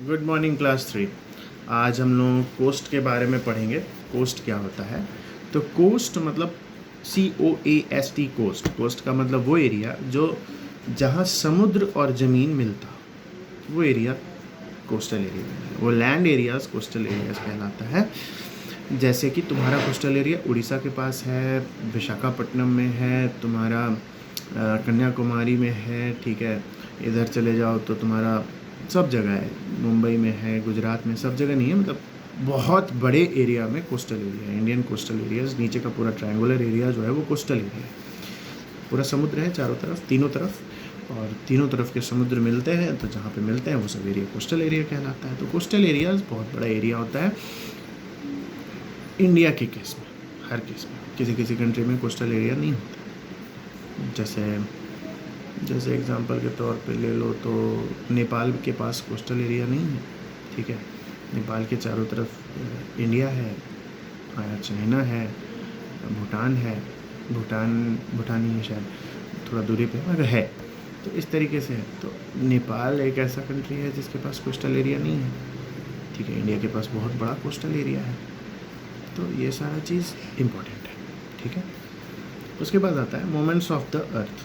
Good morning class 3। आज हम लोग कोस्ट के बारे में पढ़ेंगे। कोस्ट क्या होता है? तो कोस्ट मतलब COAST, कोस्ट। कोस्ट का मतलब वो एरिया जो जहाँ समुद्र और ज़मीन मिलता हो, वो एरिया कोस्टल एरिया है। वो लैंड एरियाज कोस्टल एरियाज कहलाता है। जैसे कि तुम्हारा कोस्टल एरिया उड़ीसा के पास है, विशाखापट्टनम में है, तुम्हारा कन्याकुमारी में है, ठीक है। इधर चले जाओ तो तुम्हारा सब जगह है, मुंबई में है, गुजरात में, सब जगह नहीं है, मतलब बहुत बड़े एरिया में कोस्टल एरिया है। इंडियन कोस्टल एरियाज, नीचे का पूरा ट्रायंगुलर एरिया जो है वो कोस्टल एरिया है। पूरा समुद्र है चारों तरफ, तीनों तरफ, और तीनों तरफ के समुद्र मिलते हैं, तो जहाँ पे मिलते हैं वो सब एरिया कोस्टल एरिया कहलाता है। तो कोस्टल एरियाज बहुत बड़ा एरिया होता है इंडिया के केस में। हर केस में किसी किसी कंट्री में कोस्टल एरिया नहीं होता। जैसे एग्जांपल के तौर पे ले लो तो नेपाल के पास कोस्टल एरिया नहीं है, ठीक है। नेपाल के चारों तरफ इंडिया है, चाइना है, भूटान है। भूटान ही है शायद, थोड़ा दूरी पे मगर है। तो इस तरीके से है। तो नेपाल एक ऐसा कंट्री है जिसके पास कोस्टल एरिया नहीं है, ठीक है। इंडिया के पास बहुत बड़ा कोस्टल एरिया है। तो ये सारा चीज़ इम्पोर्टेंट है, ठीक है। उसके बाद आता है moments of the earth.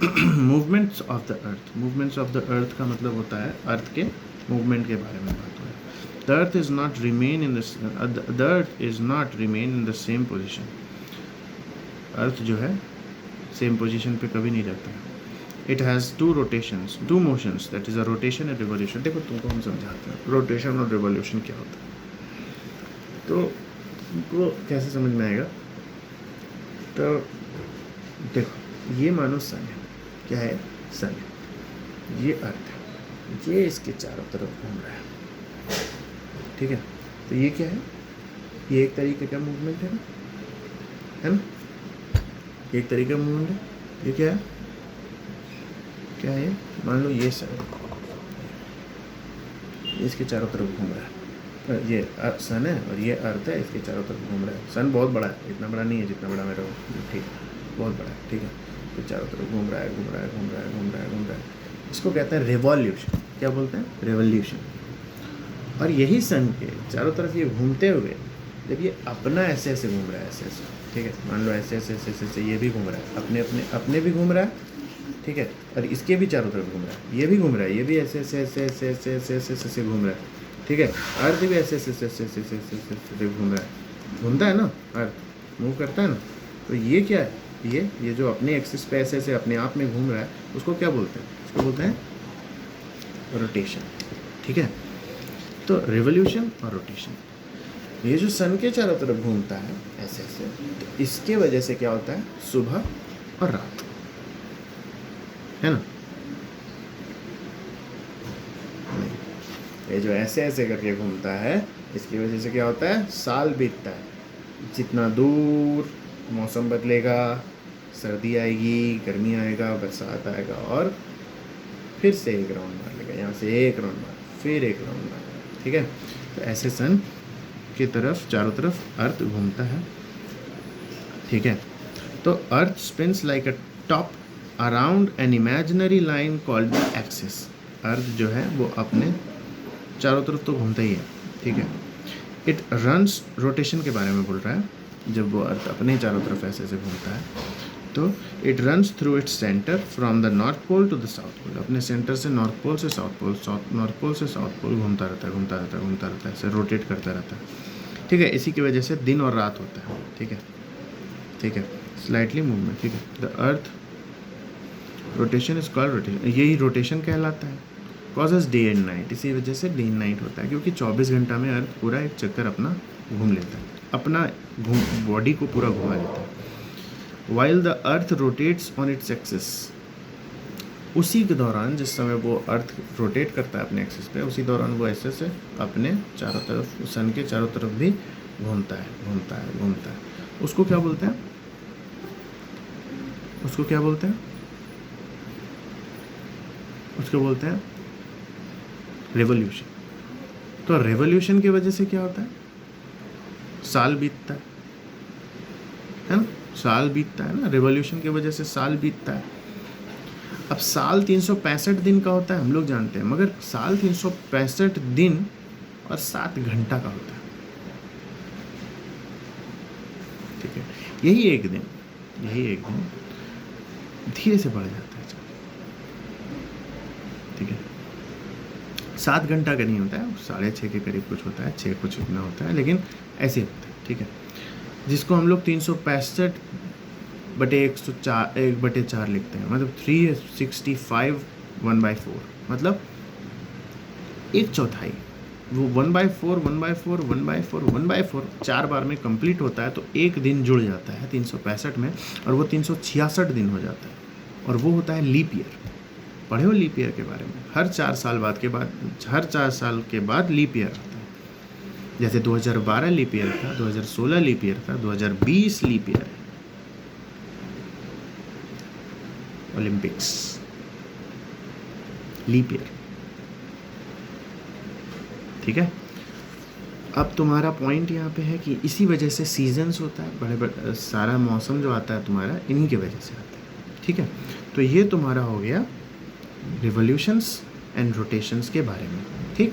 Movements of the earth. Movements of the earth का मतलब होता है अर्थ के मूवमेंट के बारे में बात हो रहा है। The earth is not remain in the earth is not remain in the same position. अर्थ जो है सेम पोजिशन पे कभी नहीं रहता है। It has two rotations, two motions, that is a rotation and revolution. देखो तुमको हम समझाते हैं रोटेशन और रिवोल्यूशन क्या होता है, तो तुमको कैसे समझ में आएगा। तो देखो, ये मानो सन है। क्या है? सन है। ये अर्थ है, ये इसके चारों तरफ घूम रहा है, ठीक है। तो ये क्या है? ये एक तरीके का मूवमेंट है ना, ये एक तरीके का मूवमेंट है। ये क्या है? क्या है ये? मान लो ये सन है, ये इसके चारों तरफ घूम रहा है। ये सन है और ये अर्थ है, इसके चारों तरफ घूम रहा है। सन बहुत बड़ा है, इतना बड़ा नहीं है जितना बड़ा मेरा, ठीक है, बहुत बड़ा है, ठीक है। तो चारों तरफ घूम रहा है, घूम रहा है, घूम रहा है, घूम रहा है, घूम रहा है। इसको कहते हैं रिवॉल्यूशन। क्या बोलते हैं? रिवॉल्यूशन। और यही सन के चारों तरफ ये घूमते हुए, जब ये अपना ऐसे ऐसे घूम रहा है, ऐसे ऐसे, ठीक है, मान लो ऐसे ऐसे ऐसे ऐसे ऐसे, ये भी घूम रहा है, अपने अपने अपने भी घूम रहा है, ठीक है। और इसके भी चारों तरफ घूम रहा है, ये भी घूम रहा है, ये भी ऐसे ऐसे ऐसे ऐसे ऐसे ऐसे ऐसे ऐसे ऐसे घूम रहा है, ठीक है। अर्थ भी ऐसे ऐसे ऐसे ऐसे ऐसे ऐसे ऐसे ऐसे घूम रहा है। घूमता है ना, अर्थ मूव करता है ना। तो ये क्या है? ये जो अपने एक्सिस पे ऐसे ऐसे अपने आप में घूम रहा है, उसको क्या बोलते हैं? उसको बोलते हैं रोटेशन, ठीक है। तो रिवोल्यूशन और रोटेशन, ये जो सन के चारों तरफ घूमता है ऐसे ऐसे, तो इसके वजह से क्या होता है? सुबह और रात, है ना। ये जो ऐसे ऐसे करके घूमता है, इसकी वजह से क्या होता है? साल बीतता है। जितना दूर मौसम बदलेगा, सर्दी आएगी, गर्मी आएगा, बरसात आएगा, और फिर से एक राउंड मार लेगा, यहाँ से एक राउंड मार, फिर एक राउंड मार, ठीक है। तो ऐसे सन की तरफ चारों तरफ अर्थ घूमता है, ठीक है। तो earth spins like a top around an imaginary line called the axis. Earth जो है वो अपने चारों तरफ तो घूमता ही है, ठीक है। इट रन्स, रोटेशन के बारे में बोल रहा है, जब वो अर्थ अपने चारों तरफ ऐसे ऐसे घूमता है, तो it runs through its centre from the north pole to the south pole. अपने सेंटर से नॉर्थ पोल से साउथ पोल, नॉर्थ पोल से साउथ पोल घूमता रहता है, घूमता रहता है, घूमता रहता है, ऐसे रोटेट करता रहता है, ठीक है। इसी की वजह से दिन और रात होता है, ठीक है, ठीक है, स्लाइटली मूवमेंट, ठीक है। The earth rotation is called rotation, यही रोटेशन कहलाता है। कॉजेज डे एंड नाइट, इसी वजह से डे एंड नाइट होता है, क्योंकि 24 घंटा में अर्थ पूरा एक चक्कर अपना घूम लेता है, अपना बॉडी को पूरा घुमा लेता है। While the earth rotates on its axis, उसी के दौरान जिस समय वो अर्थ रोटेट करता है अपने एक्सिस पे, उसी दौरान वो ऐसे से अपने चारों तरफ, सन के चारों तरफ भी घूमता है, घूमता है, घूमता है। उसको क्या बोलते हैं? उसको क्या बोलते हैं? उसको बोलते हैं रेवोल्यूशन। तो रेवोल्यूशन की वजह से क्या होता है? साल बीतता है ना, साल बीतता है ना, रेवोल्यूशन की वजह से साल बीतता है। अब साल 365 दिन का होता है, हम लोग जानते हैं, मगर साल 365 दिन और 7 घंटा का होता है। ठीक है, यही एक दिन धीरे से बढ़ जाता है। ठीक है, 7 घंटा का नहीं होता है, 6:30 के करीब कुछ होता है, 6 कुछ इतना होता है, लेकिन ऐसे होता है। ठीक है, जिसको हम लोग 365 बटे 104 1/4 लिखते हैं, मतलब 365 1/4, मतलब 1/4। वो 1/4 1/4 1/4 1/4 4 बार में कंप्लीट होता है, तो एक दिन जुड़ जाता है 365 में, और वो 366 दिन हो जाता है, और वो होता है लीप ईयर। पढ़े हो लीप ईयर के बारे में? हर 4 साल के बाद लीप ईयर आता है। जैसे 2012 लीप ईयर था, 2016 लीप ईयर था, 2020 लीप ईयर है। Olympics leap year. ठीक है, अब तुम्हारा पॉइंट यहाँ पे है कि इसी वजह से सीजन्स होता है, बड़े बड़े सारा मौसम जो आता है तुम्हारा इन्हीं के वजह से आता है। ठीक है, तो ये तुम्हारा हो गया रिवोल्यूशंस एंड रोटेशंस के बारे में। ठीक।